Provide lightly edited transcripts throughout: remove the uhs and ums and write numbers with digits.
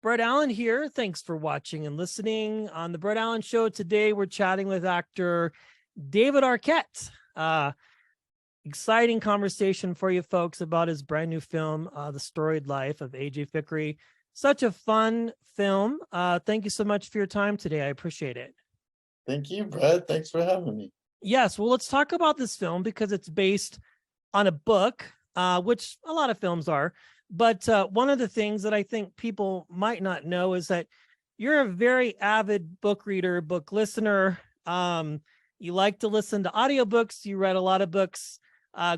Brett Allen here. Thanks for watching and listening. On the Brett Allen Show today, we're chatting with actor David Arquette. Exciting conversation for you folks about his brand new film, The Storied Life of A.J. Fikry. Such a fun film. Thank you so much for your time today. I appreciate it. Thank you, Brett. Thanks for having me. Yes, well, let's talk about this film because it's based on a book, which a lot of films are. But one of the things that I think people might not know is that you're a very avid book reader, book listener. You like to listen to audiobooks. You read a lot of books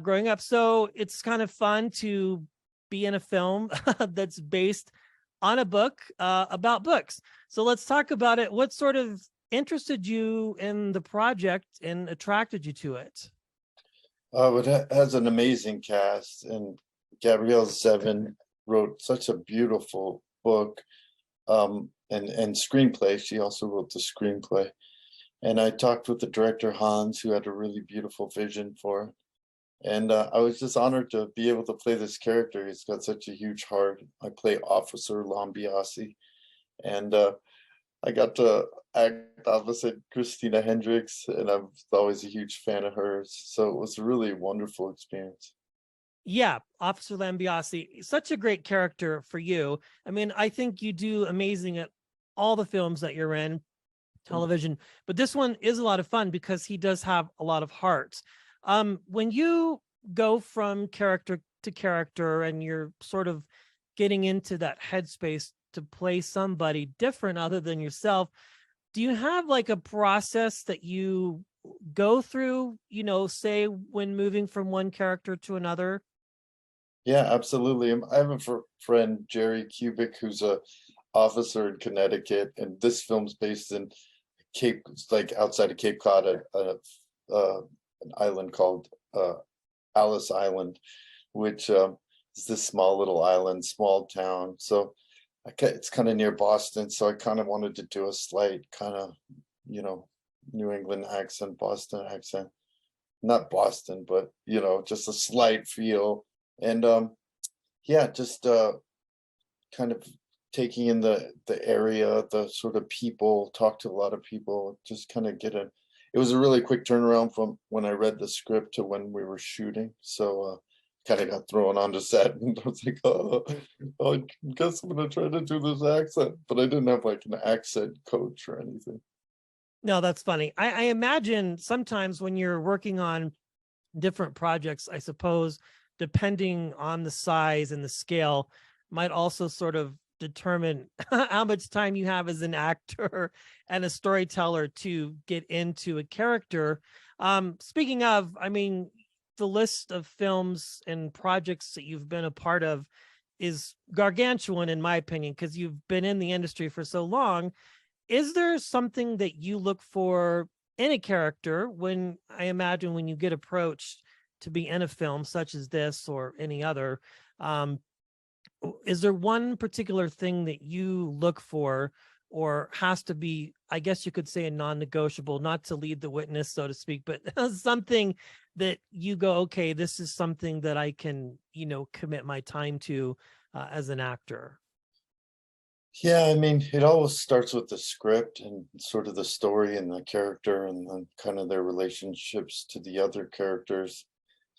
growing up. So it's kind of fun to be in a film that's based on a book about books. So let's talk about it. What sort of interested you in the project and attracted you to it? It has an amazing cast, and Gabrielle Zevin wrote such a beautiful book and screenplay. She also wrote the screenplay. And I talked with the director, Hans, who had a really beautiful vision for it. And I was just honored to be able to play this character. He's got such a huge heart. I play Officer Lambiasi. And I got to act opposite Christina Hendricks, and I'm always a huge fan of hers. So it was a really wonderful experience. Yeah, Officer Lambiasi, such a great character for you. I mean, I think you do amazing at all the films that you're in, television, but this one is a lot of fun because he does have a lot of heart. When you go from character to character and you're sort of getting into that headspace to play somebody different other than yourself, do you have like a process that you go through, say when moving from one character to another? Yeah, absolutely. I have a friend, Jerry Kubik, who's a officer in Connecticut, and this film's based in Cape, like outside of Cape Cod, an island called Alice Island, which is this small little island, small town. So it's kind of near Boston. So I kind of wanted to do a slight kind of, New England accent, Boston accent. Not Boston, but, just a slight feel. And just kind of taking in the area, the sort of people, talk to a lot of people, just kind of it was a really quick turnaround from when I read the script to when we were shooting. So kind of got thrown onto set, and I was like, I guess I'm gonna try to do this accent, but I didn't have like an accent coach or anything. No, that's funny. I imagine sometimes when you're working on different projects, I suppose, depending on the size and the scale, might also sort of determine how much time you have as an actor and a storyteller to get into a character. Speaking of, I mean, the list of films and projects that you've been a part of is gargantuan, in my opinion, because you've been in the industry for so long. Is there something that you look for in a character when, I imagine, when you get approached to be in a film such as this or any other, is there one particular thing that you look for or has to be, I guess you could say, a non-negotiable, not to lead the witness, so to speak, but something that you go, okay, this is something that I can, commit my time to as an actor? Yeah, I mean, it always starts with the script and sort of the story and the character, and then kind of their relationships to the other characters.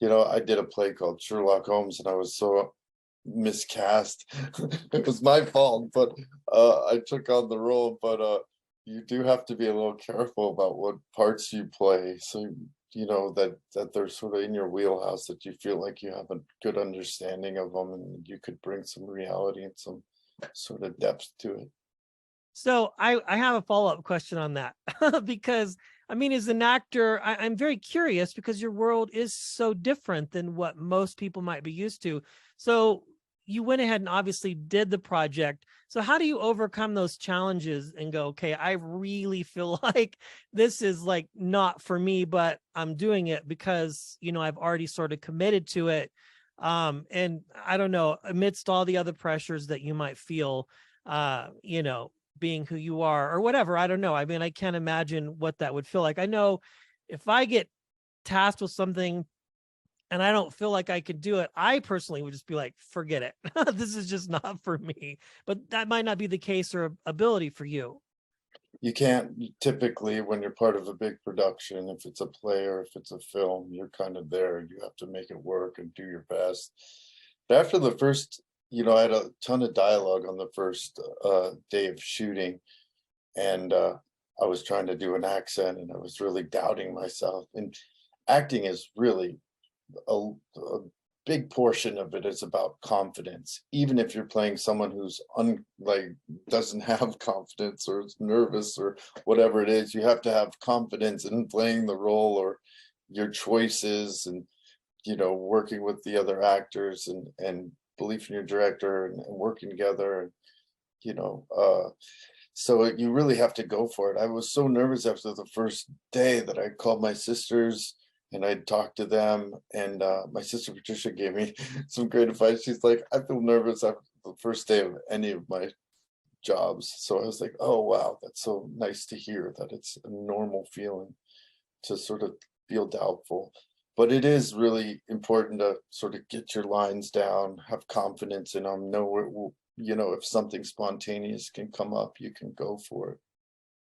I did a play called Sherlock Holmes, and I was so miscast. It was my fault, but I took on the role. But you do have to be a little careful about what parts you play, so that they're sort of in your wheelhouse, that you feel like you have a good understanding of them, and you could bring some reality and some sort of depth to it. So I have a follow-up question on that because I mean, as an actor, I'm very curious because your world is so different than what most people might be used to. So you went ahead and obviously did the project. So how do you overcome those challenges and go, okay, I really feel like this is like not for me, but I'm doing it because, I've already sort of committed to it. And I don't know, amidst all the other pressures that you might feel, being who you are or whatever, I don't know. I mean, I can't imagine what that would feel like. I know if I get tasked with something and I don't feel like I could do it, I personally would just be like, forget it. This is just not for me. But that might not be the case or ability for you. You can't typically, when you're part of a big production, if it's a play or if it's a film, you're kind of there. You have to make it work and do your best. But after the first, I had a ton of dialogue on the first day of shooting, and I was trying to do an accent, and I was really doubting myself. And acting is really a big portion of it is about confidence. Even if you're playing someone who's doesn't have confidence or is nervous or whatever it is, you have to have confidence in playing the role or your choices, and working with the other actors, and belief in your director, and working together, and you know uh so you really have to go for it. I was so nervous after the first day that I called my sisters and I talked to them. And my sister Patricia gave me some great advice. She's like, I feel nervous after the first day of any of my jobs. So I was like, oh, wow, that's so nice to hear that it's a normal feeling to sort of feel doubtful. But it is really important to sort of get your lines down, have confidence in them, know if something spontaneous can come up, you can go for it.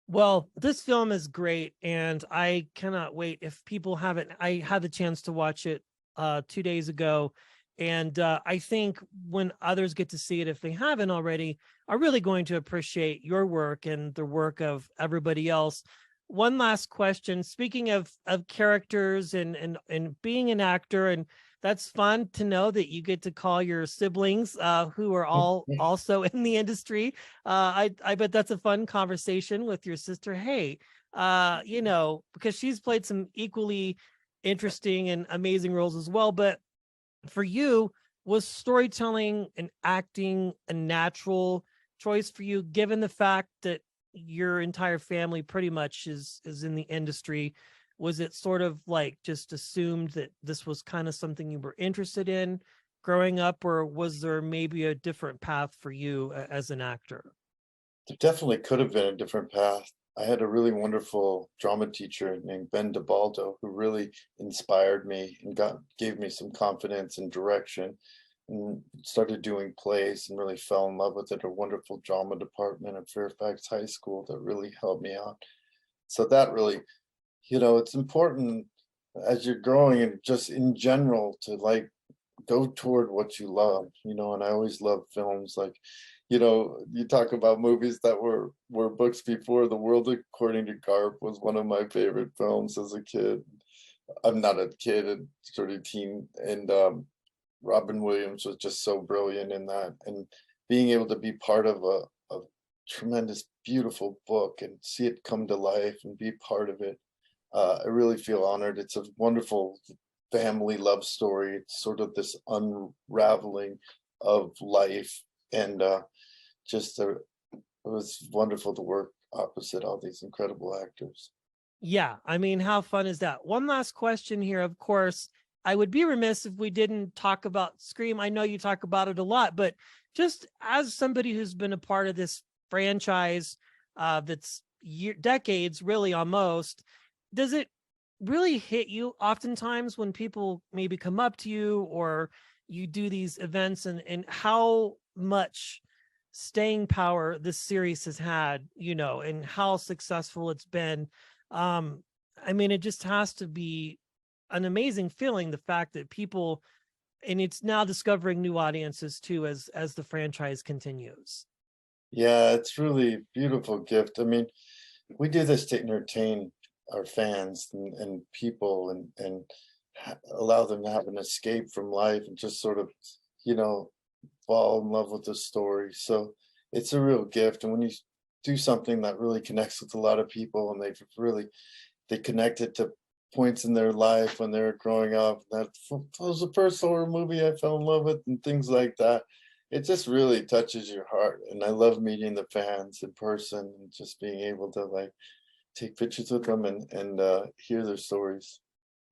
Well, this film is great, and I cannot wait. If people haven't, I had the chance to watch it 2 days ago, and I think when others get to see it, if they haven't already, are really going to appreciate your work and the work of everybody else. One last question. Speaking of characters and being an actor, and that's fun to know that you get to call your siblings who are all also in the industry. I bet that's a fun conversation with your sister. Hey, because she's played some equally interesting and amazing roles as well. But for you, was storytelling and acting a natural choice for you, given the fact that your entire family pretty much is in the industry? Was it sort of like just assumed that this was kind of something you were interested in growing up, or was there maybe a different path for you as an actor? There definitely could have been a different path. I had a really wonderful drama teacher named Ben DeBaldo who really inspired me and gave me some confidence and direction, and started doing plays and really fell in love with it. A wonderful drama department at Fairfax High School that really helped me out. So that really, it's important as you're growing and just in general to go toward what you love, and I always love films. Like, you talk about movies that were books before. The World According to Garp was one of my favorite films as a kid. I'm not a kid, a sort of teen, and Robin Williams was just so brilliant in that. And being able to be part of a tremendous, beautiful book and see it come to life and be part of it, I really feel honored. It's a wonderful family love story. It's sort of this unraveling of life, and it was wonderful to work opposite all these incredible actors. Yeah, I mean, how fun is that? One last question here. Of course, I would be remiss if we didn't talk about Scream. I know you talk about it a lot, but just as somebody who's been a part of this franchise that's decades, really almost, does it really hit you oftentimes when people maybe come up to you or you do these events, and how much staying power this series has had, and how successful it's been? um I mean, it just has to be an amazing feeling, the fact that people, and it's now discovering new audiences too as the franchise continues. Yeah, it's really a beautiful gift. I mean, we do this to entertain our fans and people, and allow them to have an escape from life and just sort of, you know, fall in love with the story. So it's a real gift. And when you do something that really connects with a lot of people, and they connect it to points in their life when they were growing up, that was the first horror movie I fell in love with, and things like that. It just really touches your heart. And I love meeting the fans in person and just being able to take pictures with them and hear their stories.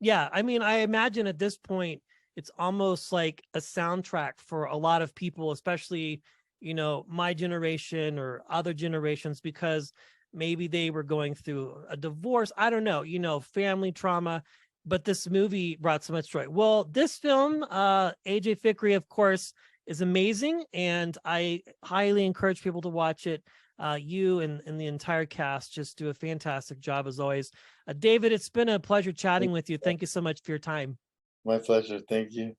Yeah, I mean, I imagine at this point it's almost like a soundtrack for a lot of people, especially, my generation or other generations, because maybe they were going through a divorce. I don't know, family trauma. but this movie brought so much joy. Well, this film, AJ Fikry, of course, is amazing, and I highly encourage people to watch it. You and the entire cast just do a fantastic job as always. David, it's been a pleasure chatting with you. Thank you so much for your time. My pleasure. Thank you.